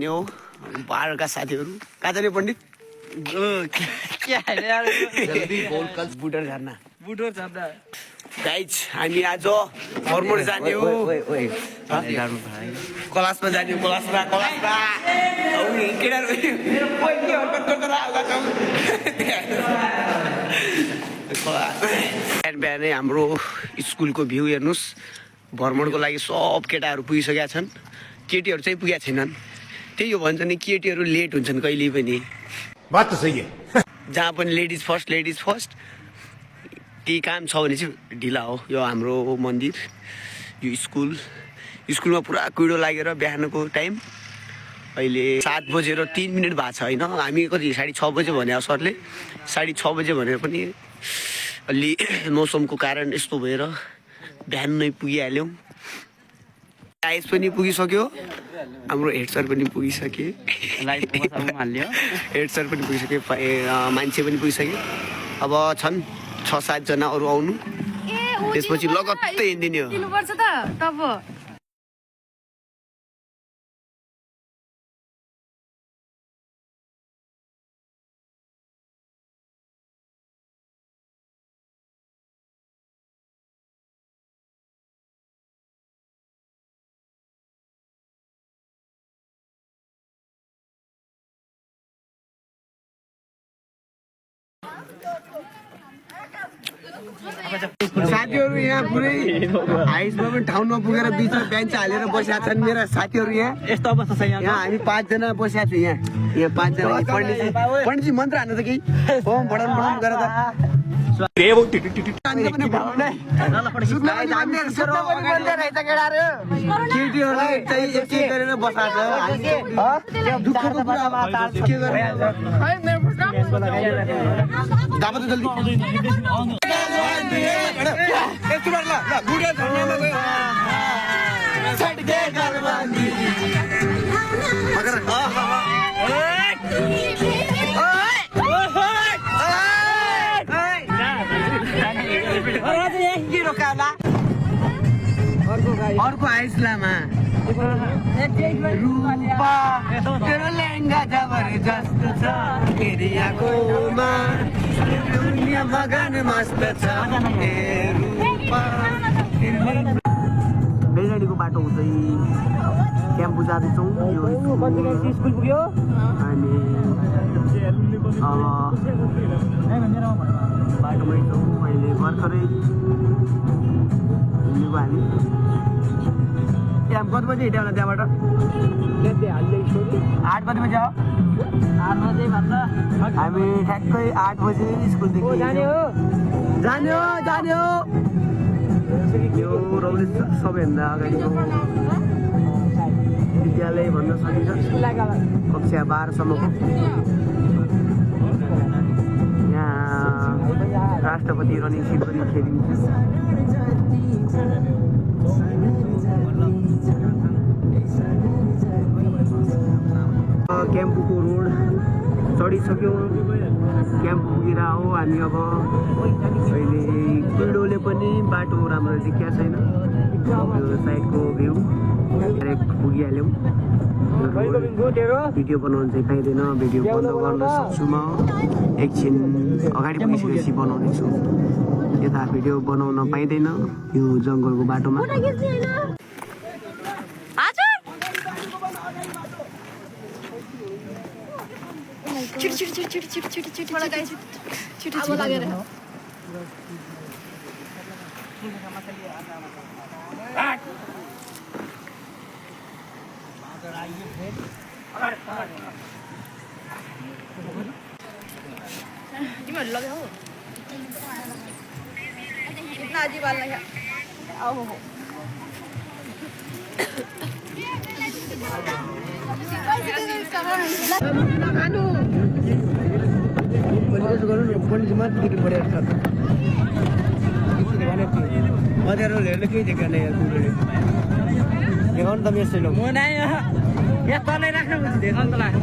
हो बाह्रका साथीहरू कहाँ जाने पण्डित बुटर झर्ना गाइज हामी आज फर्मोर जाने हो क्लासमा जाने हो क्लासमा बिहानै हाम्रो स्कुलको भ्यू हेर्नुहोस् भ्रमणको लागि सब केटाहरू पुगिसकेका छन् केटीहरू चाहिँ पुगेका छैनन् त्यही हो भन्छ नि केटीहरू लेट हुन्छन् कहिले पनि बात त सही है जहाँ पनि लेडिज फर्स्ट केही काम छ भने चाहिँ ढिला हो यो हाम्रो मन्दिर यो स्कुलमा पुरा कुहिरो लागेर बिहानको टाइम अहिले 7:03 भएको छ होइन हामी कति 6:30 बजे भने सरले 6:30 बजे भनेर पनि अलि मौसमको कारण यस्तो भएर बिहान नै पुगिहाल्यौँ आइस पनि पुगिसक्यो हाम्रो हेड सर पनि पुगिसके हेड सर पनि पुगिसके मान्छे पनि पुगिसके अब छन् 6-7 जना अरू आउनु त्यसपछि लगत्तै हिँडिदिने हो साथीहरू यहाँ पुरै हाइसमा पनि ठाउँ नपुगेर बिचमा बेन्च हालेर बसेका छन् मेरा साथीहरू यहाँ यस्तो अवस्था छ यहाँ हामी 5 जना बसेका छौँ यहाँ 5 जना पण्डितजी मन्त्र हान्नु त केही ओम बढाउनु गरेर त केटीहरूलाई चाहिँ एक गरेर बसाएको अर्को आइस लामा रूपा तेरो लेहङ्गा जबरजस्त छ एरियाकोमा दुनिया मगन मस्त छ ए रूपा बेलगाडीको बाटो हुँदै क्याम्पु जाँदैछौँ यो स्कुल पुग्यो अनि बाटोमै छौँ अहिले भर्खरै हिँडेको हामी कति बजी हिँड्यो होला त्यहाँबाट 8 बजीमा जाऊ 8 बजे भन्दा हामी ठ्याक्कै 8 बजे स्कुलदेखि जाने हो यो रौले सबैभन्दा अगाडिको विद्यालय भन्न सकिन्छ कक्षा 12 सम्मको यहाँ राष्ट्रपति रनिङ सिट पनि खेलिन्छ क्याम्पुको रोड चढिसक्यौँ क्याम्पु पुगेर हो हामी अब अहिले कुइडोले पनि बाटो राम्रो देखिया छैन यो साइडको भ्यू डाइरेक्ट पुगिहाल्यौँ भिडियो बनाउनु चाहिँ पाइँदैन भिडियो बन्द गर्न सक्छु म एकछिन अगाडि पुगिसकेपछि बनाउनेछु यता भिडियो बनाउन पाइँदैन यो जङ्गलको बाटोमा तिमीहरू लग्यो हो इतना अजीब वाला है आओ हो केही देखाएन देखाउनु त मेरो छैन म नै यहाँ तलै राख्नु देखाउनु त लाग्छ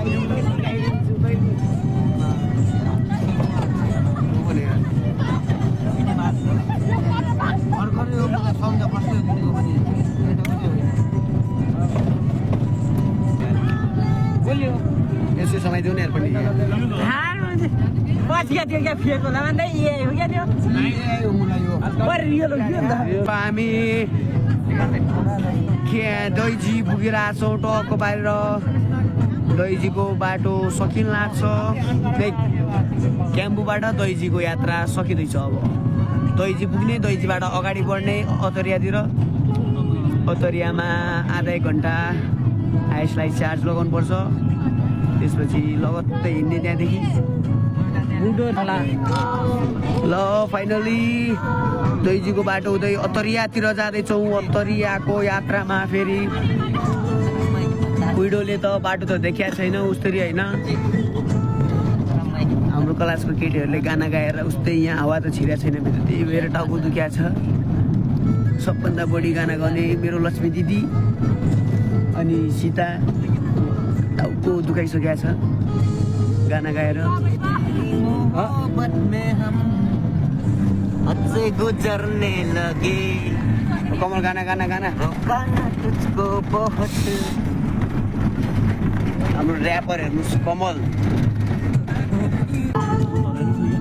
यसो समाइदेऊ न यार पनि हामी दैजी पुगिरहेछौँ टक्क बाहिर दैजीको बाटो सकिन लाग्छ क्याम्पूबाट दैजीको यात्रा सकिँदैछ अब दैजी पुग्ने दैजीबाट अगाडि बढ्ने अतरियातिर अतरियामा आधा एक घन्टा यसलाई चार्ज लगाउनु पर्छ त्यसपछि लगत्तै हिँड्ने त्यहाँदेखि ल फाइनली दैजीको बाटो हुँदै अतरियातिर जाँदैछौँ अतरियाको यात्रामा फेरि कुइडोले त बाटो त देखिया छैन उस्तरी होइन हाम्रो क्लासको केटीहरूले गाना गाएर उस्तै यहाँ हावा त छिरेको छैन मेरो त्यही भएर टाउको दुख्या छ सबभन्दा बढी गाना गाउने मेरो लक्ष्मी दिदी अनि सीता टाउको दुखाइसकेको छ गाना गाएर गुजर्ने लगे कमल गाना गाना गाना हाम्रो ऱ्यापर हेर्नुहोस् कमल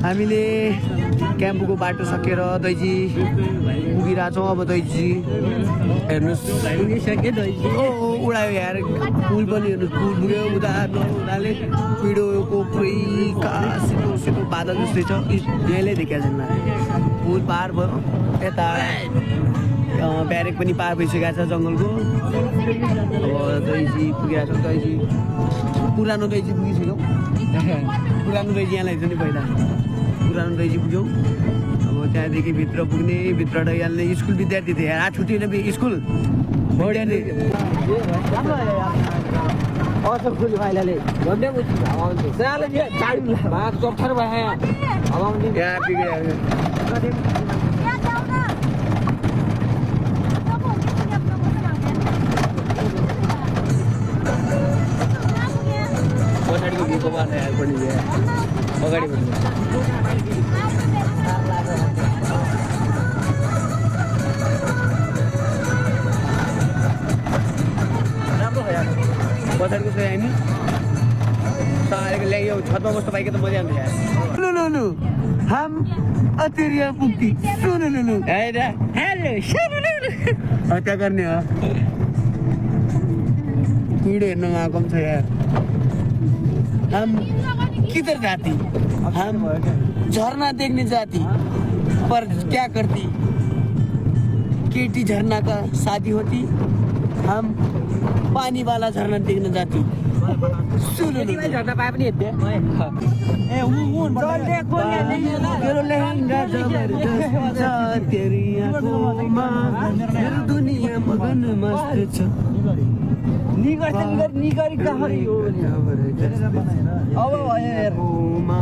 हामीले क्याम्पूको बाटो सकेर दैजी पुगिरहेछौँ अब दैजी हेर्नुहोस् उडायो यार पुल पनि हेर्नुहोस् पुल पुग्यो उदाले पिडोको पुरै सेतो सेतो बादल जस्तै छ यहीँले देखिया छैन पुल पार भयो यता ब्यारेक पनि पार भइसकेको छ जङ्गलको अब दैजी पुगिरहेको छ दैजी पुरानो दैजी पुगिसक्यौँ पुरानो दैजी यहाँ ल्याइदियो नि पहिला पुरानो दैजी पुग्यौँ अब त्यहाँदेखि भित्र पुग्ने भित्रबाट यहाँले स्कुल विद्यार्थी थिए आज छुट्टी स्कुल पछाडिको भ्यूको बाटो यार पनि अगाडि बढ्नु राम्रो हो यार पछाडिको चाहिँ होइन ल्याइयो छतमा बस्नु पाइके त मजा आउँथ्यो यार लु हम अतिरिया पुग्ती सुनु हेलो क्या गर्ने हो भिडियो हेर्न आएको पनि छ यार हम किधर जाती हम झरना देखने जाती पर क्या करती केटी झरना का शादी होती हम पानी वाला झरना देखने जाती झरना पाए पनि तेरो लहंगा जबरदस्त तेरी आँखोंमा मेरो दुनिया मगन मस्त छ निगरी कहाँरी हो अब हेरमा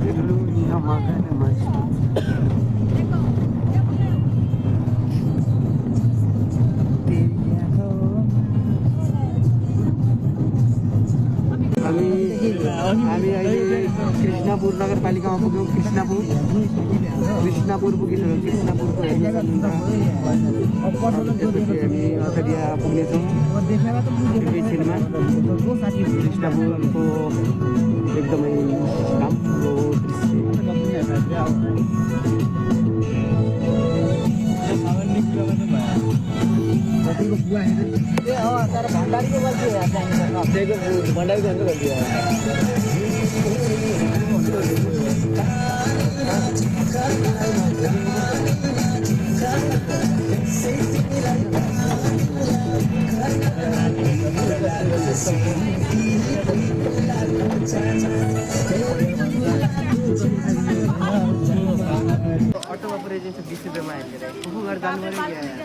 मेरो दुनिया मगन मस्त हामी अहिले कृष्णपुर नगरपालिकामा पुग्यौँ कृष्णपुर पुगिसक्यौँ कृष्णपुरको त्यसपछि हामी अतरिया पुग्नेछौँ एकैछिनमा कृष्णपुरको एकदमै राम्रो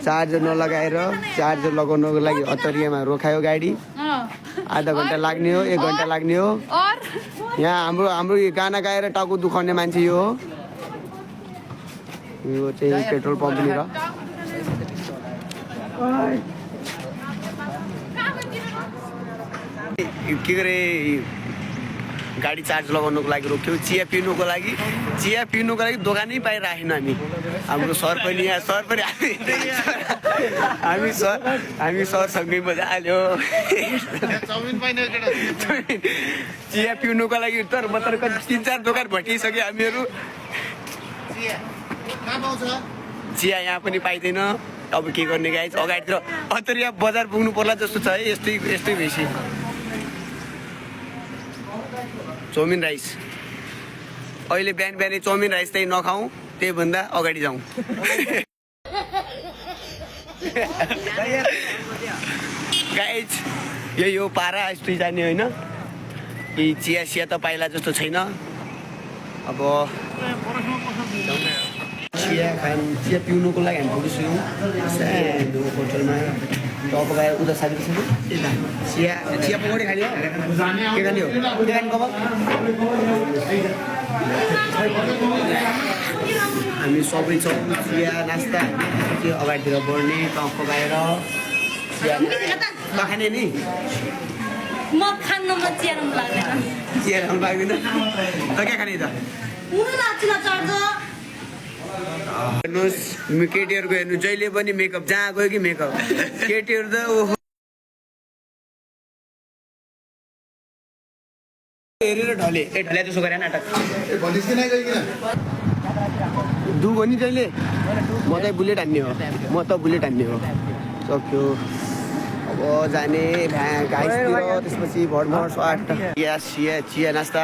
चार्जर नलगाएर चार्जर लगाउनको लागि अतरियामा रोकायो गाडी आधा घन्टा लाग्ने हो 1 घन्टा लाग्ने हो यहाँ हाम्रो गाना गाएर टाउको दुखाउने मान्छे यो चाहिँ पेट्रोल पम्प लिएर के गरे गाडी चार्ज लगाउनुको लागि रोक्यौँ चिया पिउनुको लागि दोकानै पाइराखेन हाम्रो सर पनि यहाँ सर पनि हामी सरसँगै मजा हाल्यो चिया पिउनुको लागि तर 3-4 दोकान भटिसक्यो हामीहरू चिया यहाँ पनि पाइँदैन अब के गर्ने गाइज अगाडितिर अन्तरिया बजार पुग्नु पर्ला जस्तो छ है यस्तै बेसी चाउमिन राइस अहिले बिहानै चाउमिन राइस चाहिँ नखाउँ त्यही भन्दा अगाडि जाउँ गाइज यही हो पारा यस्तै जाने होइन यी चिया त पाइला जस्तो छैन अब चिया पिउनुको लागि हामी पुगिसक्यौँ सानो होटलमा टप गएर उता साथी चिया पकौडी खाने हो के खाने हो हामी सबै छौँ चिया नास्ता अगाडितिर बढ्ने टप गएर चिया नखाने नि म खान्न म चिया लाग्दैन चिया खानु लाग्दैन त के खाने त हेर्नुहोस् केटीहरूको हेर्नु जहिले पनि मेकअप जहाँ गयो कि मेकअप केटीहरू त हेरेर ढले ढले त्यसो गरे नाटक दुगो नि जहिले म त बुलेट हान्ने हो सक्यो अब जाने गाइसतिर त्यसपछि भरभर 8 चिया नास्ता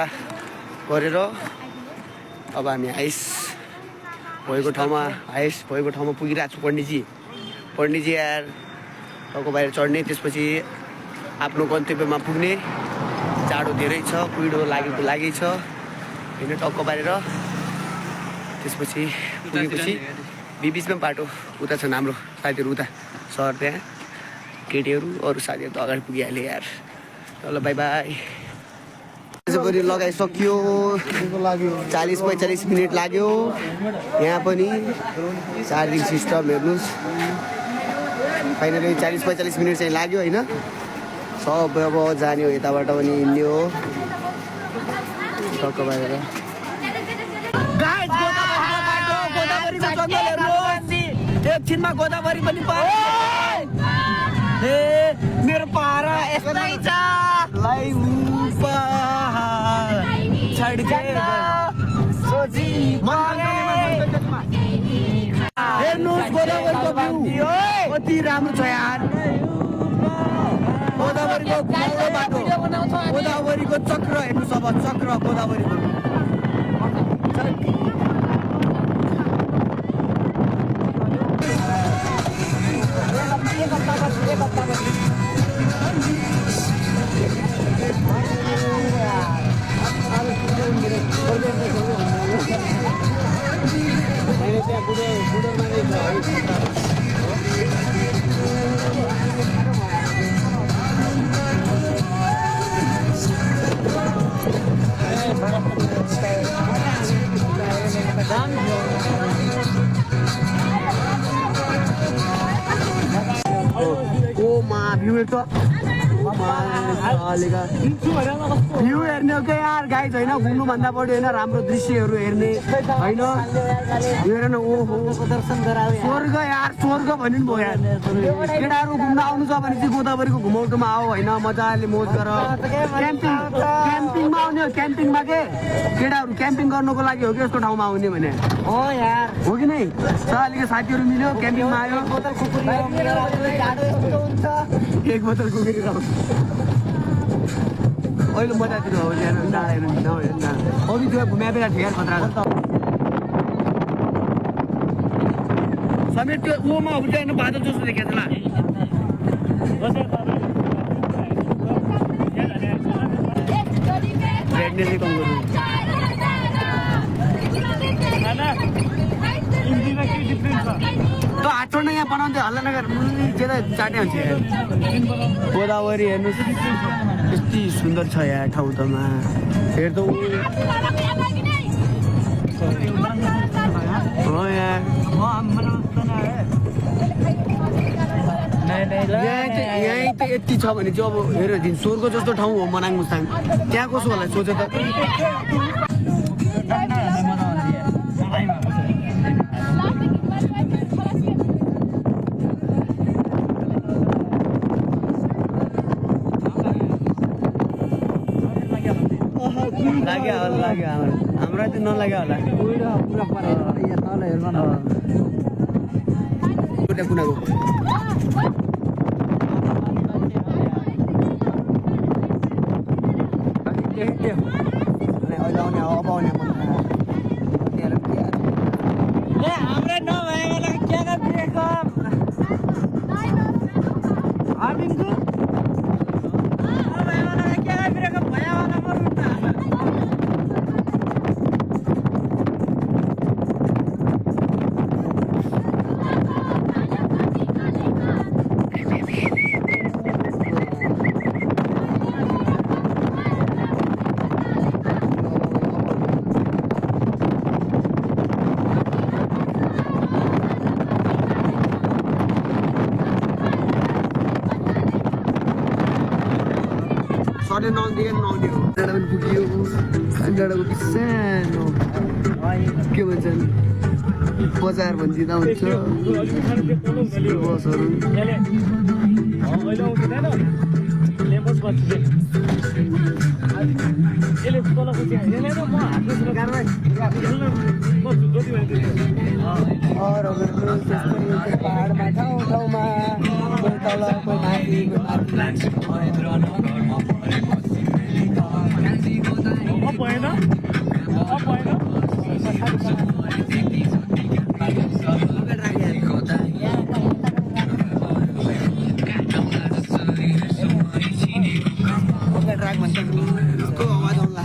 गरेर अब हामी आइस भएको ठाउँमा पुगिरहेको छु पण्डितजी यार टाउको बाहिर चढ्ने त्यसपछि आफ्नो गन्तव्यमा पुग्ने जाडो धेरै छ कुहिरो लागेको छ होइन टाउको बाहिर त्यसपछि पुगेपछि बिचमा बाटो उता छन् हाम्रो साथीहरू उता सहर त्यहाँ केटीहरू अरू साथीहरू त अगाडि पुगिहाल्यो यार ल बाई बाई गरी लगाइसक्यो 40-45 मिनट लाग्यो यहाँ पनि चार्जिङ सिस्टम हेर्नुहोस् फाइनली 40-45 मिनट चाहिँ लाग्यो होइन सब अब जाने हो यताबाट पनि हिँड्ने हो टक्क बाहिर एकछिनमा गोदावरी पनि ए मेरो पारा यस्तै छ हेर्नुहोस् गोदावरीको भ्यू कति राम्रो छ यार गोदावरीको घुमाउरो बाटो गोदावरीको चक्र हेर्नुहोस् अब चक्र गोदावरीको भ्यू हेर्ने हो क्या यार गाइज होइन घुम्नुभन्दा बढी होइन राम्रो दृश्यहरू हेर्ने होइन हेरेन ओहो स्वर्ग यार स्वर्ग भन्नु नि भयो यार केटाहरू घुम्न आउनु छ भने चाहिँ गोदावरीको घुमौटोमा आऊ होइन मजाले मोज गर क्याम्पिङमा आउने हो क्याम्पिङमा के केटाहरू क्याम्पिङ गर्नुको लागि हो कि यस्तो ठाउँमा आउने भने हो यार हो कि नै अलिकति साथीहरू मिल्यो क्याम्पिङमा आयो एक बोतल कुकुरी अहिले मजातिर हो डाँडाहरू अघि त्यो घुम्या बेला ठेर खतरा समेत त्यो ऊमा हो त्यहाँ बादल जस्तो देखेको छ रेडनेसै कम गर्नु तो हात छोड्न यहाँ बनाउँदै हल्ला नगर ज्यादा चाट्ने हुन्छ गोदावरी हेर्नुहोस् यति सुन्दर छ यहाँ ठाउँ तमा हेर्दो हो यहाँ यहीँ त यति छ भने चाहिँ अब हेर दिन स्वर्ग जस्तो ठाउँ हो मनाङ मुस्ताङ त्यहाँ कसो होला सोच त लाग्यो होला हाम्रो चाहिँ नलाग्यो होला कुनाको अहिले आउने अब आउने हाम्रो नभएकोलाई के गरिदिएको हामीको नभएकोलाई के गरिदिएको भएकोलाई मर्नु त सधैँ नआउँदै नआउने हो डाँडा पनि पुग्यो डाँडाको सानो के भन्छन् बजार भनिदिँदा हुन्छ बसहरू पाहाडमा ठाउँ ठाउँमा कोही तल कोही माथि ट्र्याक भन्छ कस्तो आवाज आउँला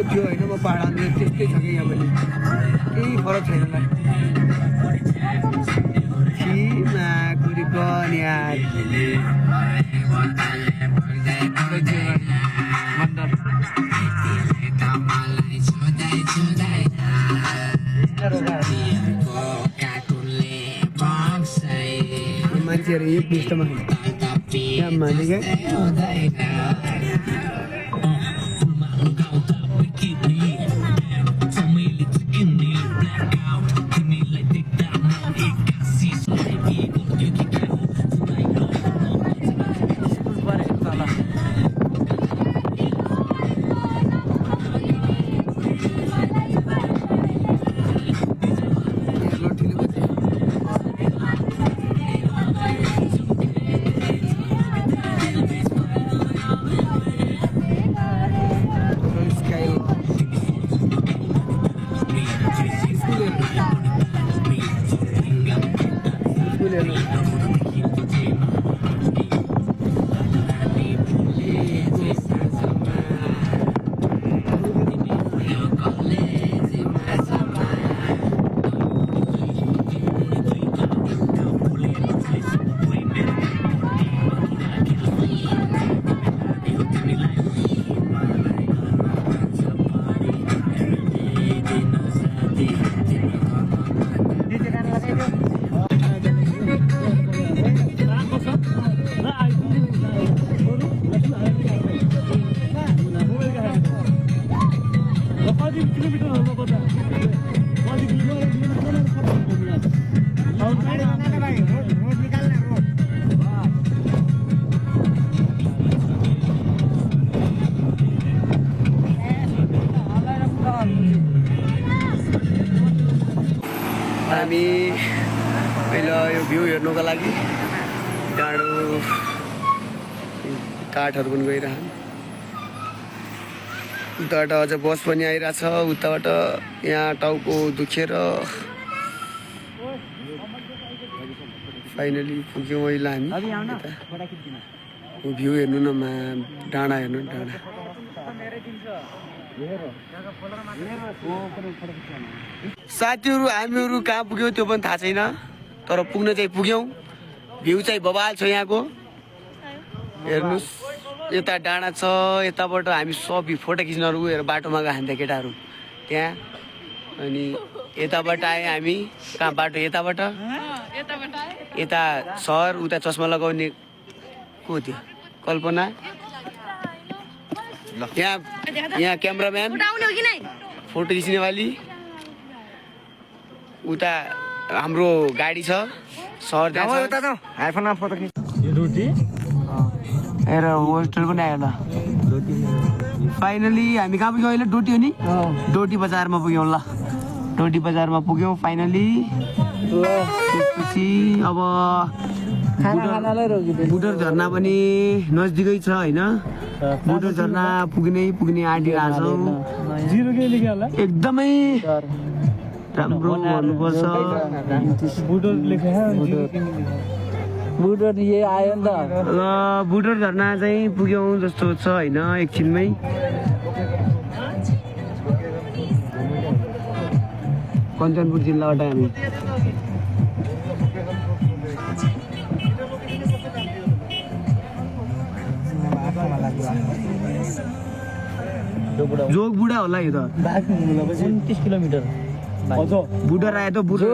थियो होइन म पाहाडमा त्यस्तै छ कि यहाँ पनि केही फरक छैन मान्छेहरू एक पृष्ठमा मानेका लागि डाँडो काठहरू पनि गइरहन्। उताबाट अझ बस पनि आइरहेछ। उताबाट यहाँ टाउको दुखेर फाइनली पुग्यौँ अहिले हामी। भ्यू हेर्नु न, डाँडा हेर्नु डाँडा। साथीहरू हामीहरू कहाँ पुग्यौँ त्यो पनि थाहा छैन, तर पुग्न चाहिँ पुग्यौँ। भ्यू चाहिँ बबाल छ यहाँको, हेर्नुहोस्। यता डाँडा छ, यताबाट हामी सब फोटो खिच्नहरू हेर बाटोमा गएको थियो केटाहरू त्यहाँ। अनि यताबाट आएँ हामी, कहाँ बाटो यताबाट, यता सहर, उता चस्मा लगाउने को थियो कल्पना। यहाँ क्यामराम्यान, फोटो खिच्नेवाली। उता हाम्रो गाडी छ, सहर त्यहाँ हेर होस्टेल पनि आयो ल। फाइनली हामी कहाँ पुग्यौँ अहिले? डोटी हो नि, डोटी बजारमा पुग्यौँ ल। डोटी बजारमा पुग्यौँ फाइनली। त्यसपछि अब बुटर झरना पनि नजिकै छ होइन। बुटर झरना पुग्ने आँटिरहेको छौँ। एकदमै राम्रो भन्नुपर्छ। बुटर ये आयो नि त। बुटर झरना चाहिँ पुग्यौँ जस्तो छ होइन एकछिनमै। कञ्चनपुर जिल्लाबाट हामी जोग बुढा होला यो त। 29 किलोमिटर बुडर आयो त। बुडर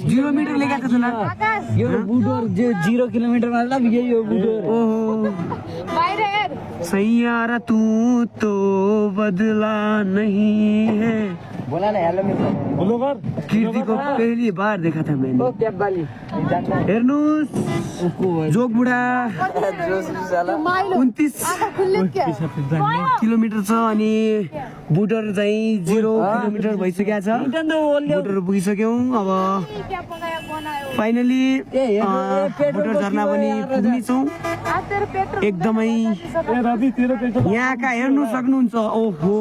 0 मिटर लेखेको छ न यो बुडर जो 0 किलोमिटरमा ल यही हो बुडर। सैयारा तू तो बदला नहीं है। बोला ना हेलो बोलो कर। कीर्ति को पहली बार देखा था मैंने। ओ क्या बाली हेर्नुस् जोग बुढा 29 किलोमिटर छ अनि बुडर चाहिँ 0 किलोमिटर भइसकेको छ। बुडर पुगिसक्यौँ। अब फाइनली बुडर झरना पनि पुग्नेछौँ। एकदमै यहाँका हेर्नु सक्नुहुन्छ। ओहो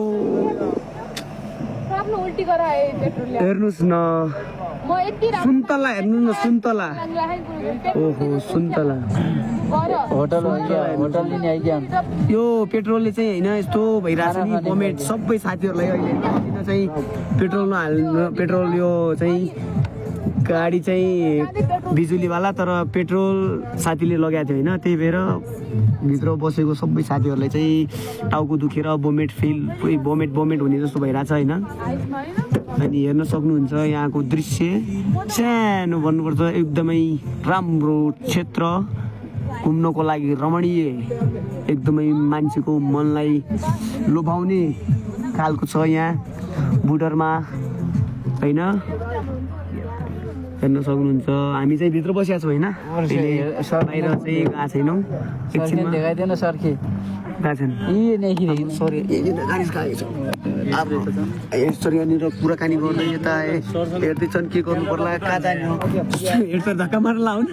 हेर्नुहोस् न, सुन्तला हेर्नु न, सुन्तला। ओहो सुन्तला होटल लिने आइदिया। यो पेट्रोलले चाहिँ होइन यस्तो भइरहेछ नि। गभर्मेन्ट सबै साथीहरूलाई अहिले किन चाहिँ पेट्रोल नहाल्नु। पेट्रोल यो चाहिँ गाडी चाहिँ बिजुलीवाला, तर पेट्रोल साथीले लगाएको थियो होइन, त्यही भएर भित्र बसेको सबै साथीहरूलाई चाहिँ टाउको दुखेर भोमिट हुने जस्तो भइरहेछ होइन। अनि हेर्न सक्नुहुन्छ यहाँको दृश्य सानो भन्नुपर्छ। एकदमै राम्रो क्षेत्र, घुम्नको लागि रमणीय, एकदमै मान्छेको मनलाई लोभाउने खालको छ यहाँ बुडरमा होइन। हेर्न सक्नुहुन्छ हामी चाहिँ भित्र बसिया छौँ होइन, बाहिर चाहिँ गएको छैनौँ। एकछिनमा देखाइदिएन सरकी गएको छैन। सरी यसरी यहाँनिर कुराकानी गर्दै यता हेर्दैछन् के गर्नु पर्ला, कहाँ जाने हो। हेर्छ धक्का मार्न लाउनु।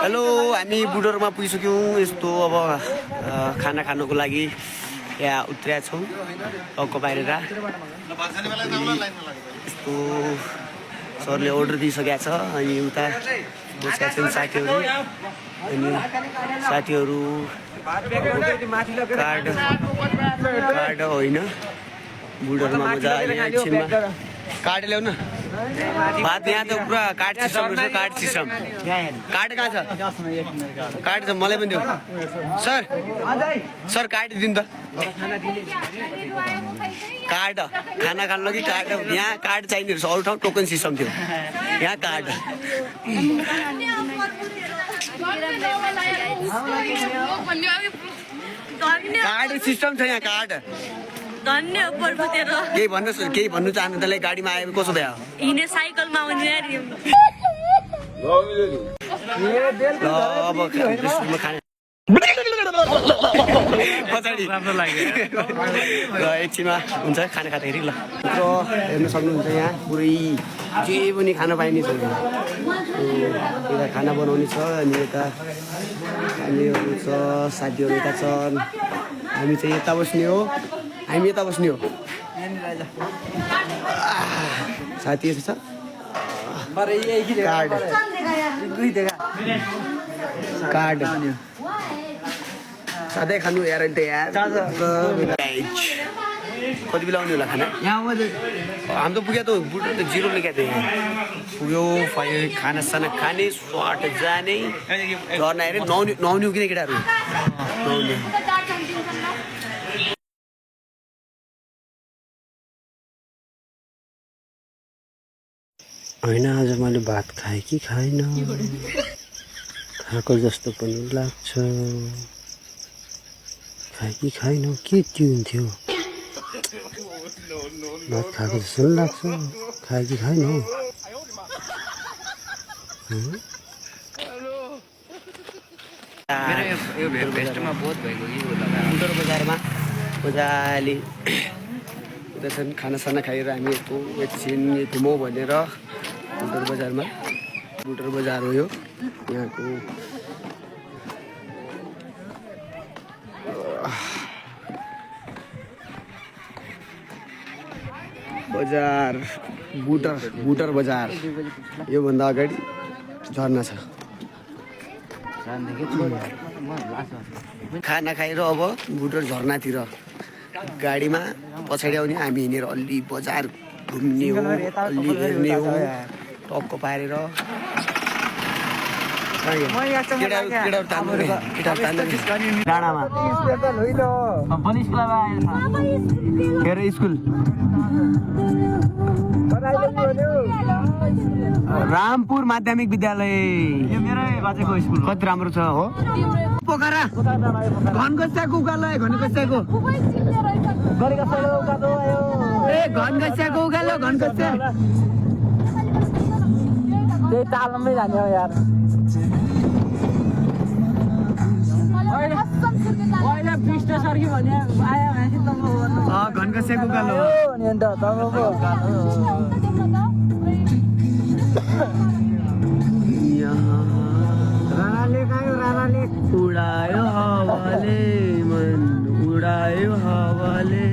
हेलो हामी बुडरमा पुगिसक्यौँ। यस्तो अब खाना खानुको लागि यहाँ उत्रिया छौँ टाउको बाहिर। यस्तो सरले अर्डर दिइसकेको छ। अनि उता बसेका छन् साथीहरू। अनि साथीहरू कार्ड होइन बुडरमा मजा। एकछिनमा कार्ड ल्याउ न। भात यहाँ त पुरा कार्ड सिस्टम रहेछ। कार्ड सिस्टम कार्ड कहाँ छ? कार्ड छ मलाई पनि देऊ सर कार्ड दिनु त। कार्ड खाना खानु लागि कार्ड यहाँ कार्ड चाहिने रहेछ। अरू ठाउँ टोकन सिस्टम थियो, यहाँ कार्ड। कार्ड सिस्टम छ यहाँ कार्ड। केही भन्नु चाहनु त्यसलाई गाडीमा आयो कसो भयो? हिँडे साइकलमा आउने अब खाने पछाडि राम्रो लाग्यो ल एकछिनमा हुन्छ खाना खाँदाखेरि ल हेर्न सक्नुहुन्छ यहाँ पुरै जे पनि खान पाइने छ यता खाना बनाउने छ अनि यता हामीहरू छ साथीहरू यता छन् हामी चाहिँ यता बस्ने हो साथीहरू छ कार्ड सधैँ खानु यार त यार कति बेला आउने होला खाना यहाँ हामी त पुग्यो त बुढो त जिरो लेखेको थियो यहाँ पुग्यो खाना साना खाने स्वाट जाने झर्ना हेरे नुहाउने हो किन केटाहरू नुहाउने होइन आज मैले भात खाएँ कि खाएन खाएको जस्तो पनि लाग्छ खाएँ कि खाएन के ट्युन थियो भात खाएको जस्तो पनि लाग्छ खाएँ कि खाएन बुटर बजारमा मजाले उता छन् खानासाना खाएर हामी यस्तो एकछिन घुमौँ भनेर बुटर बजार हो यो यहाँको बजार बुटर बजार योभन्दा अगाडि झर्ना छ खाना खाएर अब बुटर झर्नातिर गाडीमा पछाडि आउने हामी हिँडेर अलि बजार घुम्ने हो अलि हेर्ने हो टक्क पारेर डाँडामा स्कुल रामपुर माध्यमिक विद्यालय यो मेरो बाजेको स्कुल कति राम्रो छ हो पोखरा घनगस्याको उकालो घनगस्याको घनगस्याको उकालो घनगस्या त्यही तालमै जाने हो यार घनगस्याको उकालो रानाले उडायो हावाले मन उडायो हावाले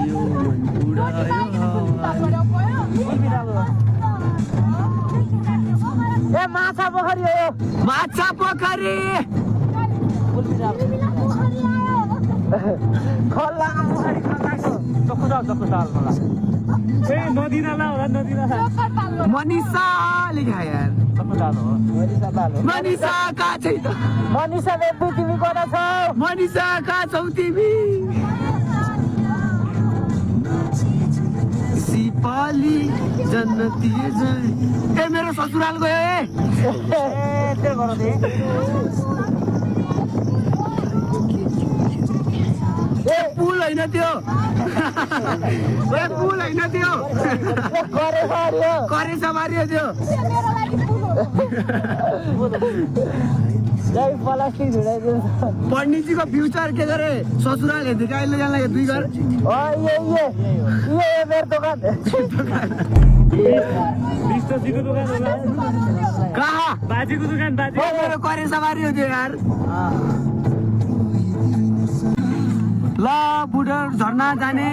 यो मन उडायो हावाले माछा पोखरी मनिषा लेखा यार मनिषा कहाँ छ मनिषा तिमी कता छौ मनिषा कहाँ छौ तिमी सिपाली जन्नती ए मेरो ससुराल गयो ए पुल होइन त्यो पुल होइन त्यो करेसा मारियो त्यो पंडितजीको फ्युचर के गरे ससुराल हेर्दै कहिले जान लाग्यो 2 घर मेरो दोकान कहाँ बाजेको दोकान मेरो करेसा मारियो त्यो यार ल बुढर झर्ना जाने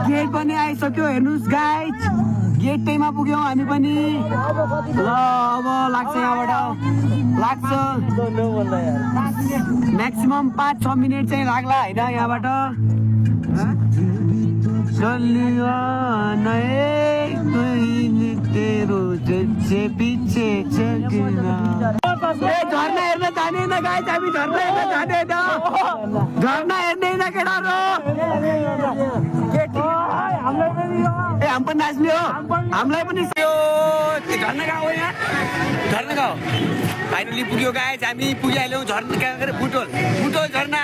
गेट पनि आइसक्यो हेर्नुहोस् गाइज गेटैमा पुग्यौँ हामी पनि ल अब लाग्छ यहाँबाट लाग्छ म्याक्सिमम 5-6 मिनट चाहिँ लाग्ला होइन यहाँबाट झर्ना हेर्न जाने न गाइज हामी झर्ना हेर्न जाँदैन झर्ना हेर्ने न केटाहरू ए हामी पनि नाच्ने हो हामीलाई पनि झर्ना गाउँ हो यहाँ झर्ना गाउँ फाइनली पुग्यो गाइज हामी पुगिहाल्यौँ झर्ना कहाँ गएर बुटोल झर्ना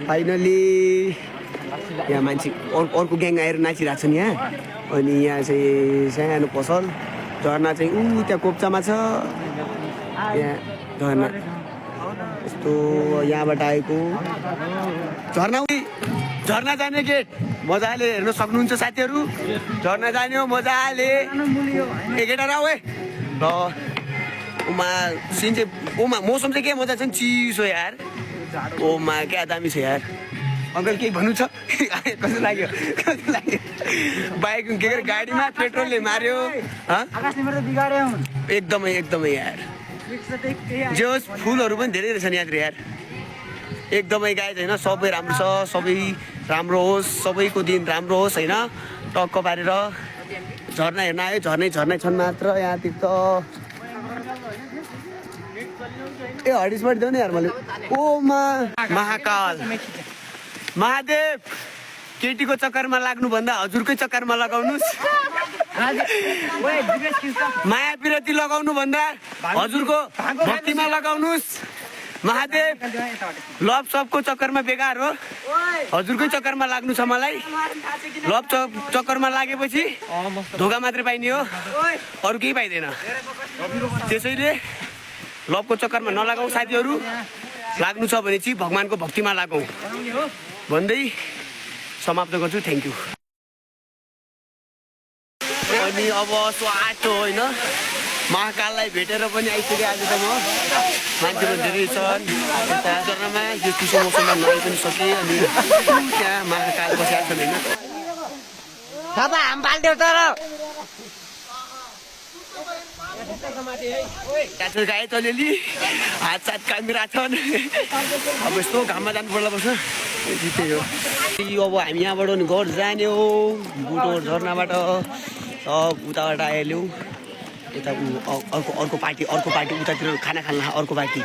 फाइनली यहाँ मान्छे अर्को ग्याङ आएर नाचिरहेको छ नि यहाँ अनि यहाँ चाहिँ सानो पसल झर्ना चाहिँ त्यहाँ कोप्चामा छ यहाँ झर्ना बाटो यहाँबाट आएको झर्ना जाने गेट मजाले हेर्न सक्नुहुन्छ साथीहरू। झर्ना जाने हो मजाले केटा राउ है र उमा सिन चाहिँ ओमा मौसम चाहिँ के मजा छ नि चिसो यार। ओमा क्या दामी छ यार। अङ्कल केही भन्नु छ कस्तो लाग्यो बाइक के अरे गाडीमा पेट्रोलले मार्यो एकदमै एकदमै यार। जे होस् फुलहरू पनि धेरै रहेछन् यहाँतिर यार एकदमै गाइज होइन। सबै राम्रो छ सबै राम्रो होस् सबैको दिन राम्रो होस् होइन। टक्क पारेर झर्ना हेर्न आयो झर्नै छन् मात्र यहाँतिर त। ए हरिसबाट देऊ न यार मैले ओमा महाकाल महादेव केटीको चक्करमा लाग्नुभन्दा हजुरकै चक्करमा लगाउनुहोस्। माया पिरती लगाउनु भन्दा हजुरको भक्तिमा लगाउनुहोस्। महादेव लभ सबको चक्करमा बेकार हो हजुरकै चक्करमा लाग्नु छ मलाई। लभ चक्करमा लागेपछि धोका मात्रै पाइने हो अरू केही पाइँदैन। त्यसैले लभको चक्करमा नलागौँ साथीहरू। लाग्नु छ भने चाहिँ भगवान्को भक्तिमा लागौँ भन्दै समाप्त गर्छु। Thank you. अनि अब स्वाटो होइन महाकाललाई भेटेर पनि आइसकेँ आज त म। मान्छे पनि धेरै छन् यता जग्गामा यो चिसो मौसममा नुहाइ पनि सकेँ। अनि त्यहाँ महाकाल बसेका छन् होइन। गाए चलेली हात सात कामिरहेछन्। अब यस्तो घाममा जानु पर्ला पर्छ त्यही हो। अब हामी यहाँबाट नि घर जाने हो बुटोर झर्नाबाट उताबाट आइहाल्यौँ। यता अर्को पार्टी उतातिर खाना खान अर्को पार्टी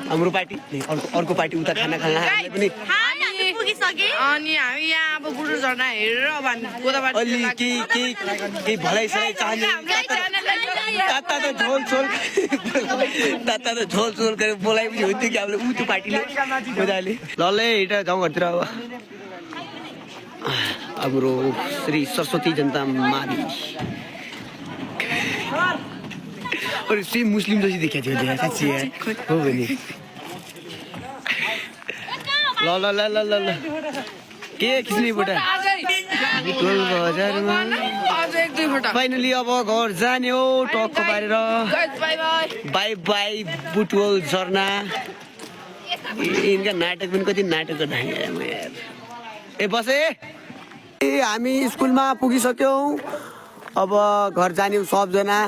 हाम्रो पार्टी अर्को पार्टी उता खाना खान पनि अनि हामी यहाँ अब बुटोर झर्ना हेरेर अब हामी गोदाबारी अलि केही भलाइ सलाइ चाहने ताता त झोल गरेर बोलाएपछि हुन्थ्यो कि हामीले ऊ त्यो पार्टीले मजाले ल हिँडेर गाउँ घरतिर। अब हाम्रो श्री सरस्वती जनता मावि अरे सेम मुस्लिम जति देखाएको थियो साँच्ची यार हो भने। ल के खिच्ने फोटा फाइनली अब घर जाने हो टक्क पारेर। बाई बाई बुटवल झर्ना। यिनका नाटक पनि कति नाटक गर्दा यार। ए बसे ए हामी स्कुलमा पुगिसक्यौँ अब घर जाने सबजना।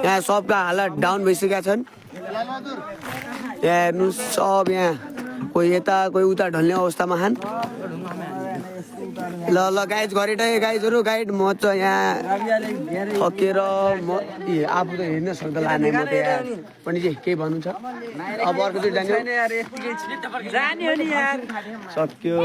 यहाँ सबका हालत डाउन भइसकेका छन्। यहाँ हेर्नु सब यहाँ कोही यता कोही उता ढल्ने अवस्थामा छन्। ल गाइड गरेर गाइजहरू गाइड म चाहिँ यहाँ थकेर म आफू त हिँड्न सक्दा लाने म त यहाँ पनि चाहिँ केही भन्नु छ। अब अर्कोतिर जाने सक्यो।